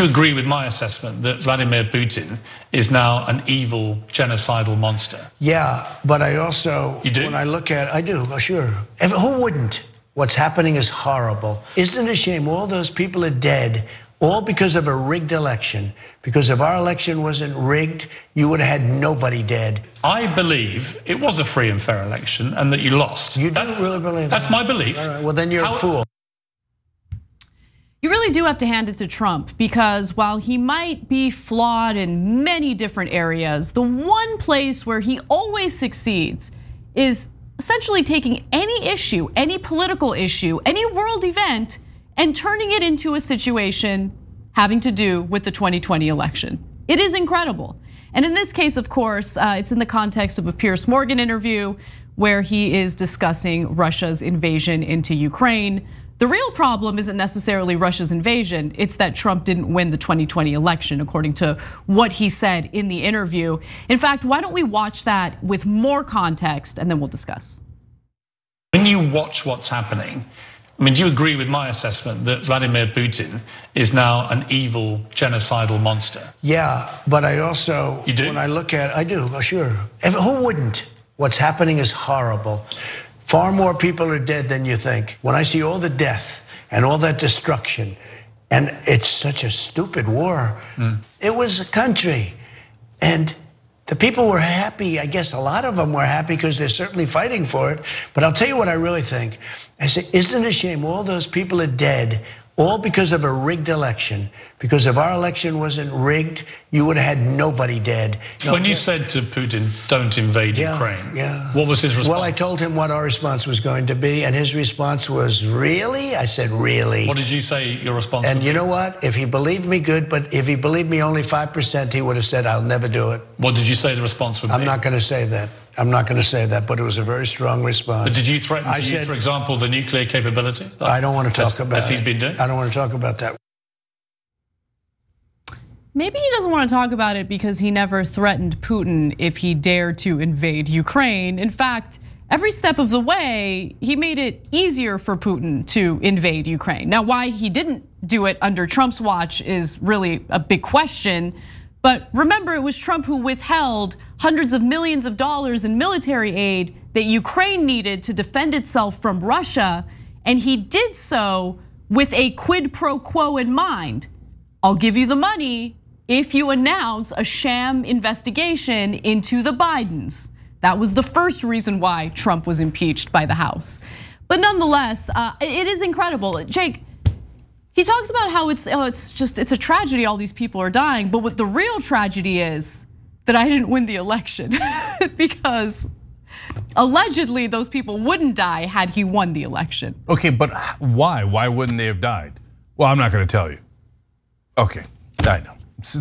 You agree with my assessment that Vladimir Putin is now an evil, genocidal monster? Yeah, but I also, you do? When I look at, I do, sure. Who wouldn't? What's happening is horrible. Isn't it a shame all those people are dead, all because of a rigged election? Because if our election wasn't rigged, you would have had nobody dead. I believe it was a free and fair election and that you lost. You don't really believe that? That's my belief. All right, well then you're a fool. You really do have to hand it to Trump, because while he might be flawed in many different areas, the one place where he always succeeds is essentially taking any issue, any political issue, any world event, and turning it into a situation having to do with the 2020 election. It is incredible. And in this case, of course, it's in the context of a Piers Morgan interview where he is discussing Russia's invasion into Ukraine. The real problem isn't necessarily Russia's invasion, it's that Trump didn't win the 2020 election, according to what he said in the interview. In fact, why don't we watch that with more context and then we'll discuss. When you watch what's happening, I mean, do you agree with my assessment that Vladimir Putin is now an evil, genocidal monster? Yeah, but I also, you do? When I look at, I do, sure. Who wouldn't? What's happening is horrible. Far more people are dead than you think. When I see all the death and all that destruction, and it's such a stupid war. It was a country, and the people were happy. I guess a lot of them were happy because they're certainly fighting for it. But I'll tell you what I really think. I say, isn't it a shame all those people are dead, all because of a rigged election? Because if our election wasn't rigged, you would have had nobody dead. When you said to Putin, don't invade Ukraine, what was his response? Well, I told him what our response was going to be, and his response was, really? I said, really? What did you say your response was? And you know what? If he believed me, good, but if he believed me only 5%, he would have said, I'll never do it. What did you say the response would be? I'm not going to say that. I'm not going to say that, but it was a very strong response. But did you threaten to use, for example, the nuclear capability? I don't want to talk about as he's been doing? I don't want to talk about that. Maybe he doesn't want to talk about it because he never threatened Putin if he dared to invade Ukraine. In fact, every step of the way, he made it easier for Putin to invade Ukraine. Now, why he didn't do it under Trump's watch is really a big question. But remember, it was Trump who withheld hundreds of millions of dollars in military aid that Ukraine needed to defend itself from Russia. And he did so with a quid pro quo in mind. I'll give you the money if you announce a sham investigation into the Bidens. That was the first reason why Trump was impeached by the House. But nonetheless, it is incredible. Jake, he talks about how it's a tragedy, all these people are dying. But what the real tragedy is that I didn't win the election because allegedly those people wouldn't die had he won the election. Okay, but why? Why wouldn't they have died? Well, I'm not going to tell you. Okay, I know. So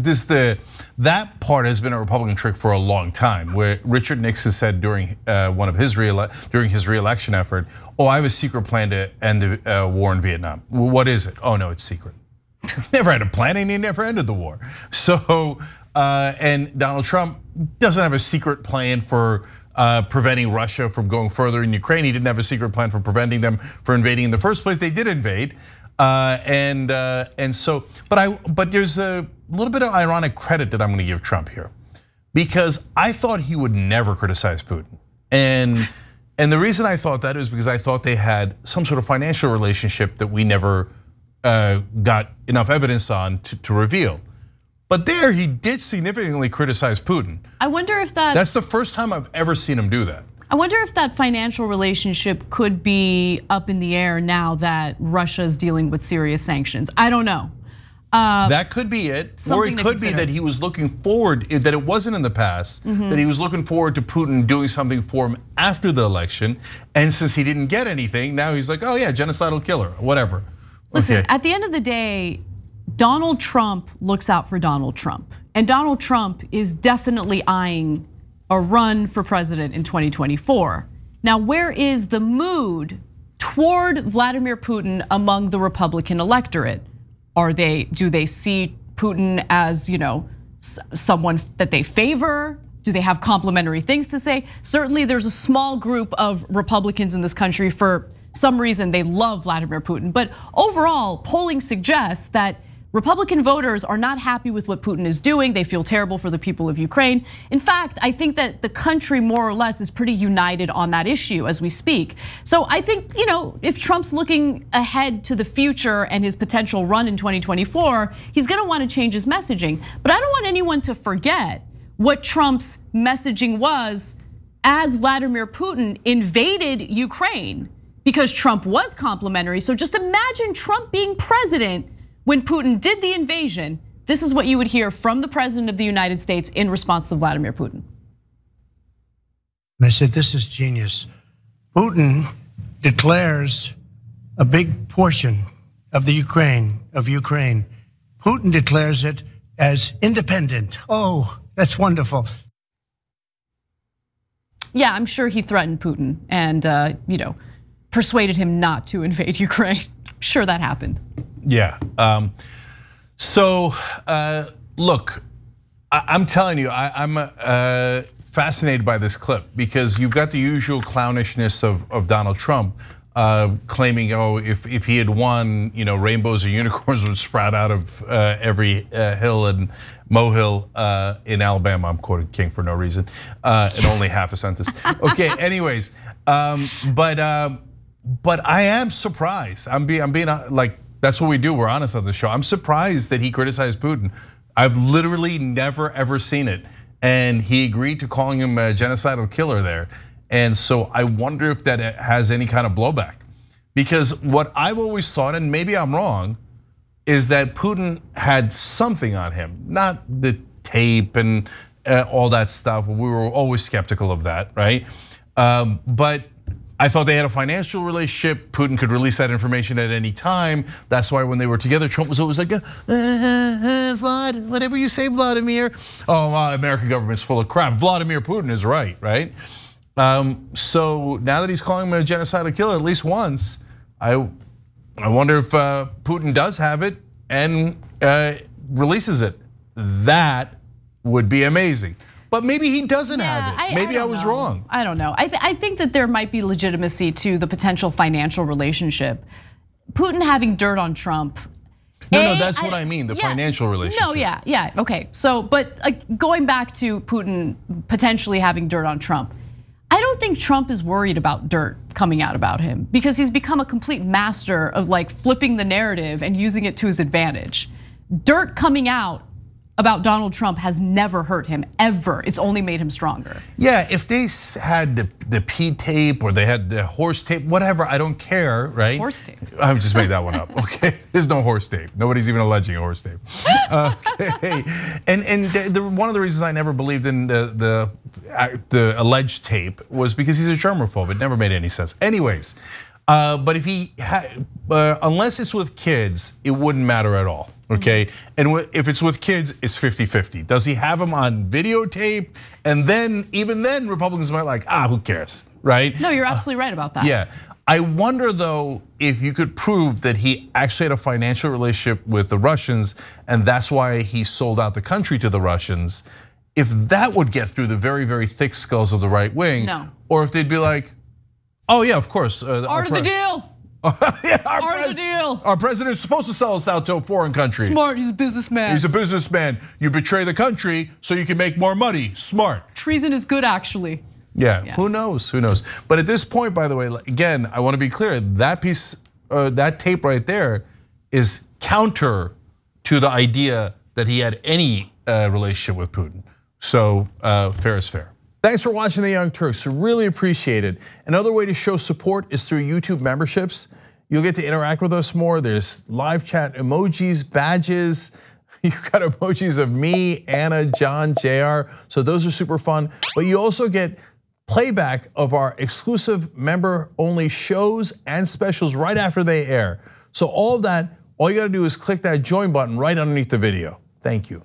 that part has been a Republican trick for a long time, where Richard Nixon said during his re-election effort, "Oh, I have a secret plan to end the war in Vietnam." Well, what is it? Oh no, it's secret. Never had a plan, and he never ended the war. So, and Donald Trump doesn't have a secret plan for preventing Russia from going further in Ukraine. He didn't have a secret plan for preventing them from invading in the first place. They did invade. And so, but there's a little bit of ironic credit that I'm going to give Trump here, because I thought he would never criticize Putin, and the reason I thought that is because I thought they had some sort of financial relationship that we never got enough evidence on to reveal. But there, he did significantly criticize Putin. I wonder if that's the first time I've ever seen him do that. I wonder if that financial relationship could be up in the air now that Russia is dealing with serious sanctions. I don't know. That could be it, or it could be that he was looking forward, that it wasn't in the past, that he was looking forward to Putin doing something for him after the election. And since he didn't get anything, now he's like, oh yeah, genocidal killer, whatever. Listen, at the end of the day, Donald Trump looks out for Donald Trump. And Donald Trump is definitely eyeing a run for president in 2024. Now, where is the mood toward Vladimir Putin among the Republican electorate? Do they see Putin as, someone that they favor? Do they have complimentary things to say? Certainly there's a small group of Republicans in this country, for some reason they love Vladimir Putin. But overall, polling suggests that Republican voters are not happy with what Putin is doing. They feel terrible for the people of Ukraine. In fact, I think that the country more or less is pretty united on that issue as we speak. So I think, if Trump's looking ahead to the future and his potential run in 2024, he's gonna wanna change his messaging. But I don't want anyone to forget what Trump's messaging was as Vladimir Putin invaded Ukraine, because Trump was complimentary. So just imagine Trump being president when Putin did the invasion. This is what you would hear from the president of the United States in response to Vladimir Putin. And I said, this is genius. Putin declares a big portion of the Ukraine. Putin declares it as independent. Oh, that's wonderful. Yeah, I'm sure he threatened Putin and persuaded him not to invade Ukraine. I'm sure that happened. Yeah. Look, I'm telling you, I'm fascinated by this clip because you've got the usual clownishness of Donald Trump claiming, if he had won, rainbows or unicorns would sprout out of every hill and molehill in Alabama. I'm quoting King for no reason, and only half a sentence. Okay, anyways, but I am surprised. I'm being like, that's what we do. We're honest on the show. I'm surprised that he criticized Putin. I've literally never ever seen it, and he agreed to calling him a genocidal killer there. And so I wonder if that has any kind of blowback, because what I've always thought, and maybe I'm wrong, is that Putin had something on him, not the tape and all that stuff. We were always skeptical of that, right? But I thought they had a financial relationship. Putin could release that information at any time. That's why when they were together, Trump was always like, Vlad, whatever you say, Vladimir. Oh, American government's full of crap. Vladimir Putin is right? So now that he's calling him a genocidal killer at least once, I wonder if Putin does have it and releases it. That would be amazing. But maybe he doesn't have it. Maybe I was wrong. I don't know. I think that there might be legitimacy to the potential financial relationship. Putin having dirt on Trump. No, that's what I mean, the financial relationship. No, yeah, okay. So, but going back to Putin potentially having dirt on Trump, I don't think Trump is worried about dirt coming out about him because he's become a complete master of flipping the narrative and using it to his advantage. Dirt coming out about Donald Trump has never hurt him, ever. It's only made him stronger. Yeah, if they had the P tape or they had the horse tape, whatever, I don't care, right? Horse tape. I just made that one up, okay? There's no horse tape. Nobody's even alleging a horse tape. Okay, and one of the reasons I never believed in the alleged tape was because he's a germaphobe. It never made any sense. Anyways, but if he had, unless it's with kids, it wouldn't matter at all. Okay, and if it's with kids, it's 50-50. Does he have them on videotape? And then, even then, Republicans might like, who cares, right? No, you're absolutely right about that. Yeah, I wonder though if you could prove that he actually had a financial relationship with the Russians, and that's why he sold out the country to the Russians. If that would get through the very, very thick skulls of the right wing, or if they'd be like, oh yeah, of course. Art of the deal. Yeah, Part of the deal. Our president is supposed to sell us out to a foreign country. Smart, he's a businessman. He's a businessman. You betray the country so you can make more money. Smart. Treason is good, actually. Yeah, who knows, who knows. But at this point, by the way, again, I want to be clear, that piece, that tape right there is counter to the idea that he had any relationship with Putin. So fair is fair. Thanks for watching The Young Turks, really appreciate it. Another way to show support is through YouTube memberships. You'll get to interact with us more. There's live chat emojis, badges. You've got emojis of me, Anna, John, JR. So those are super fun. But you also get playback of our exclusive member-only shows and specials right after they air. So all of that, all you gotta do is click that join button right underneath the video. Thank you.